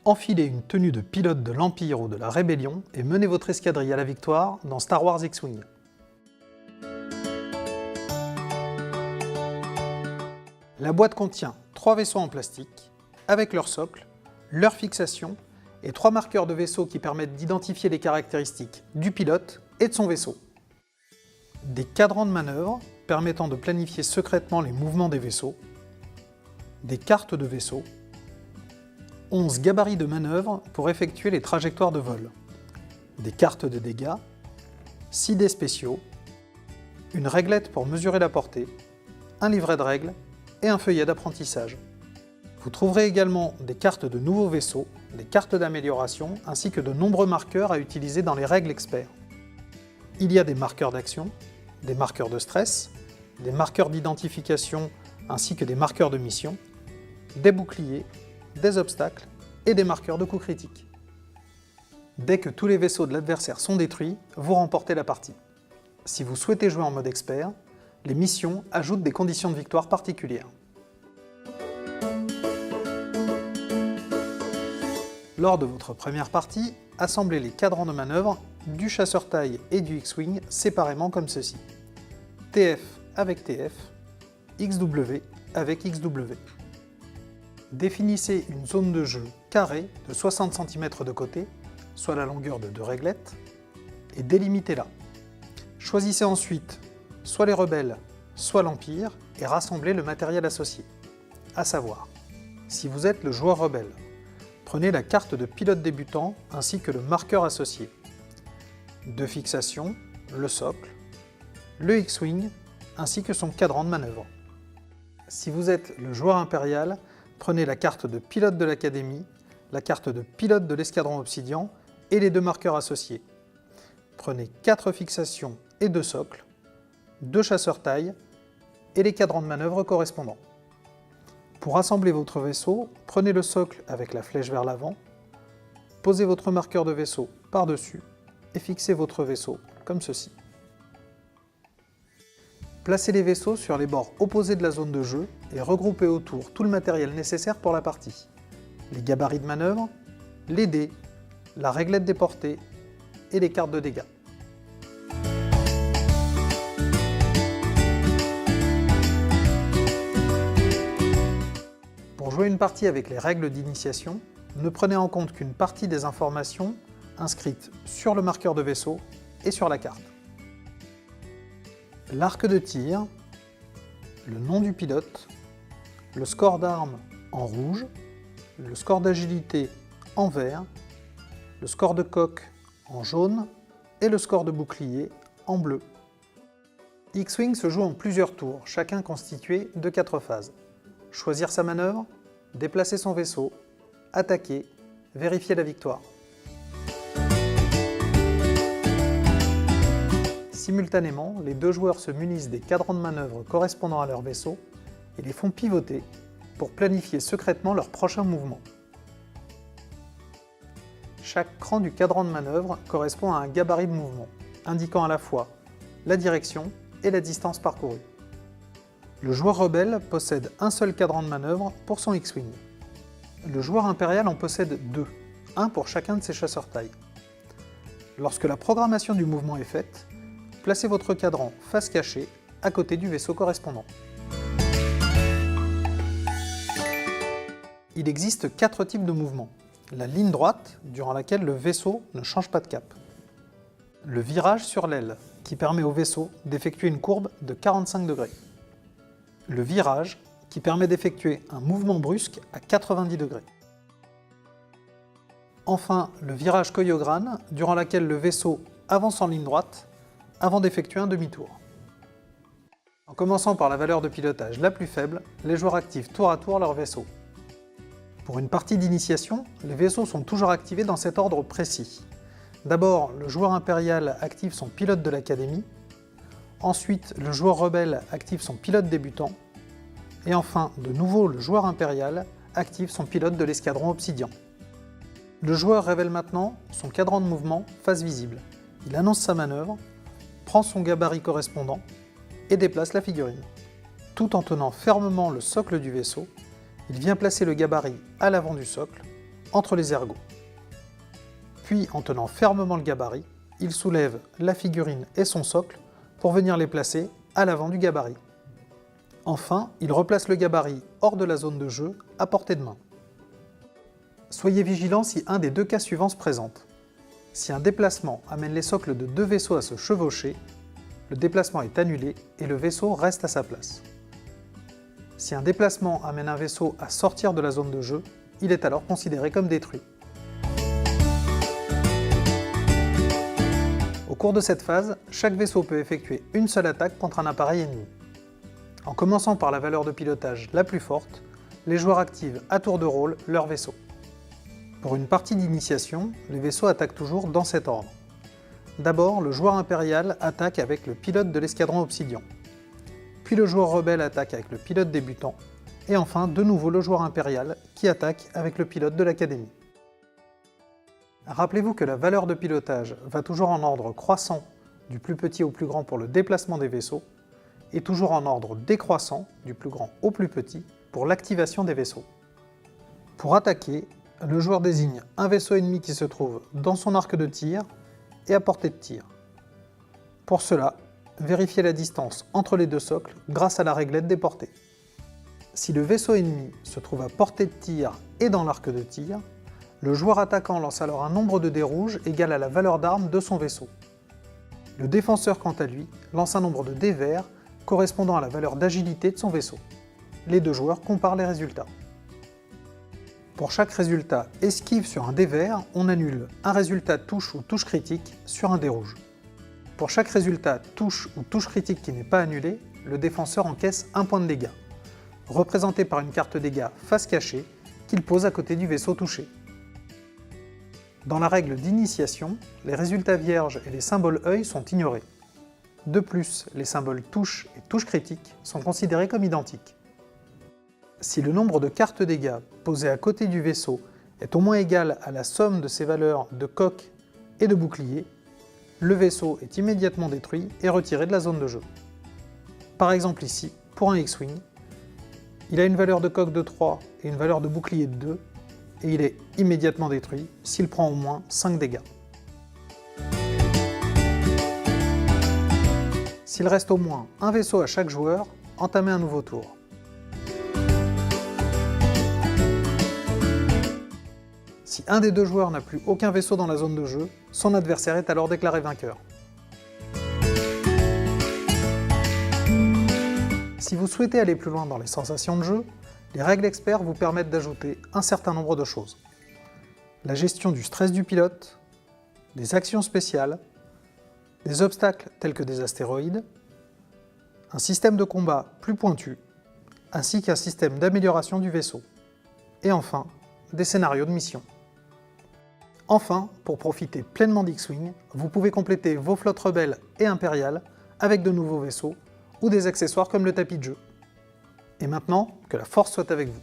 Enfilez une tenue de pilote de l'Empire ou de la Rébellion et menez votre escadrille à la victoire dans Star Wars X-Wing. La boîte contient 3 vaisseaux en plastique, avec leur socle, leur fixation et 3 marqueurs de vaisseau qui permettent d'identifier les caractéristiques du pilote et de son vaisseau. Des cadrans de manœuvre permettant de planifier secrètement les mouvements des vaisseaux, des cartes de vaisseau, 11 gabarits de manœuvre pour effectuer les trajectoires de vol, des cartes de dégâts, 6 dés spéciaux, une réglette pour mesurer la portée, un livret de règles et un feuillet d'apprentissage. Vous trouverez également des cartes de nouveaux vaisseaux, des cartes d'amélioration ainsi que de nombreux marqueurs à utiliser dans les règles experts. Il y a des marqueurs d'action, des marqueurs de stress, des marqueurs d'identification ainsi que des marqueurs de mission, des boucliers, des obstacles et des marqueurs de coups critiques. Dès que tous les vaisseaux de l'adversaire sont détruits, vous remportez la partie. Si vous souhaitez jouer en mode expert, les missions ajoutent des conditions de victoire particulières. Lors de votre première partie, assemblez les cadrans de manœuvre du chasseur-taille et du X-Wing séparément comme ceci. TF avec TF, XW avec XW. Définissez une zone de jeu carrée de 60 cm de côté, soit la longueur de 2 réglettes, et délimitez-la. Choisissez ensuite soit les rebelles, soit l'Empire, et rassemblez le matériel associé. À savoir, si vous êtes le joueur rebelle, prenez la carte de pilote débutant ainsi que le marqueur associé. De fixation, le socle, le X-Wing, ainsi que son cadran de manœuvre. Si vous êtes le joueur impérial, prenez la carte de pilote de l'Académie, la carte de pilote de l'escadron Obsidian et les 2 marqueurs associés. Prenez 4 fixations et 2 socles, 2 chasseurs-taille et les cadrans de manœuvre correspondants. Pour assembler votre vaisseau, prenez le socle avec la flèche vers l'avant, posez votre marqueur de vaisseau par-dessus et fixez votre vaisseau comme ceci. Placez les vaisseaux sur les bords opposés de la zone de jeu et regroupez autour tout le matériel nécessaire pour la partie. Les gabarits de manœuvre, les dés, la réglette des portées et les cartes de dégâts. Pour jouer une partie avec les règles d'initiation, ne prenez en compte qu'une partie des informations inscrites sur le marqueur de vaisseau et sur la carte. L'arc de tir, le nom du pilote, le score d'armes en rouge, le score d'agilité en vert, le score de coque en jaune et le score de bouclier en bleu. X-Wing se joue en plusieurs tours, chacun constitué de 4 phases. Choisir sa manœuvre, déplacer son vaisseau, attaquer, vérifier la victoire. Simultanément, les 2 joueurs se munissent des cadrans de manœuvre correspondant à leur vaisseau et les font pivoter pour planifier secrètement leur prochain mouvement. Chaque cran du cadran de manœuvre correspond à un gabarit de mouvement, indiquant à la fois la direction et la distance parcourue. Le joueur rebelle possède un seul cadran de manœuvre pour son X-Wing. Le joueur impérial en possède 2, un pour chacun de ses chasseurs-taille. Lorsque la programmation du mouvement est faite, placez votre cadran face cachée à côté du vaisseau correspondant. Il existe 4 types de mouvements. La ligne droite, durant laquelle le vaisseau ne change pas de cap. Le virage sur l'aile, qui permet au vaisseau d'effectuer une courbe de 45 degrés. Le virage, qui permet d'effectuer un mouvement brusque à 90 degrés. Enfin, le virage Koyograne, durant lequel le vaisseau avance en ligne droite avant d'effectuer un demi-tour. En commençant par la valeur de pilotage la plus faible, les joueurs activent tour à tour leur vaisseau. Pour une partie d'initiation, les vaisseaux sont toujours activés dans cet ordre précis. D'abord, le joueur impérial active son pilote de l'Académie, ensuite le joueur rebelle active son pilote débutant, et enfin, de nouveau, le joueur impérial active son pilote de l'escadron Obsidian. Le joueur révèle maintenant son cadran de mouvement face visible. Il annonce sa manœuvre, prend son gabarit correspondant et déplace la figurine. Tout en tenant fermement le socle du vaisseau, il vient placer le gabarit à l'avant du socle entre les ergots. Puis, en tenant fermement le gabarit, il soulève la figurine et son socle pour venir les placer à l'avant du gabarit. Enfin, il replace le gabarit hors de la zone de jeu, à portée de main. Soyez vigilant si un des deux cas suivants se présente. Si un déplacement amène les socles de deux vaisseaux à se chevaucher, le déplacement est annulé et le vaisseau reste à sa place. Si un déplacement amène un vaisseau à sortir de la zone de jeu, il est alors considéré comme détruit. Au cours de cette phase, chaque vaisseau peut effectuer une seule attaque contre un appareil ennemi. En commençant par la valeur de pilotage la plus forte, les joueurs activent à tour de rôle leur vaisseau. Pour une partie d'initiation, les vaisseaux attaquent toujours dans cet ordre. D'abord, le joueur impérial attaque avec le pilote de l'escadron Obsidian. Puis le joueur rebelle attaque avec le pilote débutant, et enfin de nouveau le joueur impérial qui attaque avec le pilote de l'académie. Rappelez-vous que la valeur de pilotage va toujours en ordre croissant du plus petit au plus grand pour le déplacement des vaisseaux, et toujours en ordre décroissant du plus grand au plus petit pour l'activation des vaisseaux. Pour attaquer, le joueur désigne un vaisseau ennemi qui se trouve dans son arc de tir et à portée de tir. Pour cela, vérifiez la distance entre les deux socles grâce à la réglette des portées. Si le vaisseau ennemi se trouve à portée de tir et dans l'arc de tir, le joueur attaquant lance alors un nombre de dés rouges égal à la valeur d'arme de son vaisseau. Le défenseur, quant à lui, lance un nombre de dés verts correspondant à la valeur d'agilité de son vaisseau. Les deux joueurs comparent les résultats. Pour chaque résultat esquive sur un dé vert, on annule un résultat touche ou touche critique sur un dé rouge. Pour chaque résultat touche ou touche critique qui n'est pas annulé, le défenseur encaisse un point de dégâts, représenté par une carte dégâts face cachée qu'il pose à côté du vaisseau touché. Dans la règle d'initiation, les résultats vierges et les symboles œil sont ignorés. De plus, les symboles touche et touche critique sont considérés comme identiques. Si le nombre de cartes dégâts posées à côté du vaisseau est au moins égal à la somme de ses valeurs de coque et de bouclier, le vaisseau est immédiatement détruit et retiré de la zone de jeu. Par exemple ici, pour un X-Wing, il a une valeur de coque de 3 et une valeur de bouclier de 2, et il est immédiatement détruit s'il prend au moins 5 dégâts. S'il reste au moins un vaisseau à chaque joueur, entamez un nouveau tour. Si un des deux joueurs n'a plus aucun vaisseau dans la zone de jeu, son adversaire est alors déclaré vainqueur. Si vous souhaitez aller plus loin dans les sensations de jeu, les règles experts vous permettent d'ajouter un certain nombre de choses. La gestion du stress du pilote, des actions spéciales, des obstacles tels que des astéroïdes, un système de combat plus pointu, ainsi qu'un système d'amélioration du vaisseau, et enfin, des scénarios de mission. Enfin, pour profiter pleinement d'X-Wing, vous pouvez compléter vos flottes rebelles et impériales avec de nouveaux vaisseaux ou des accessoires comme le tapis de jeu. Et maintenant, que la force soit avec vous.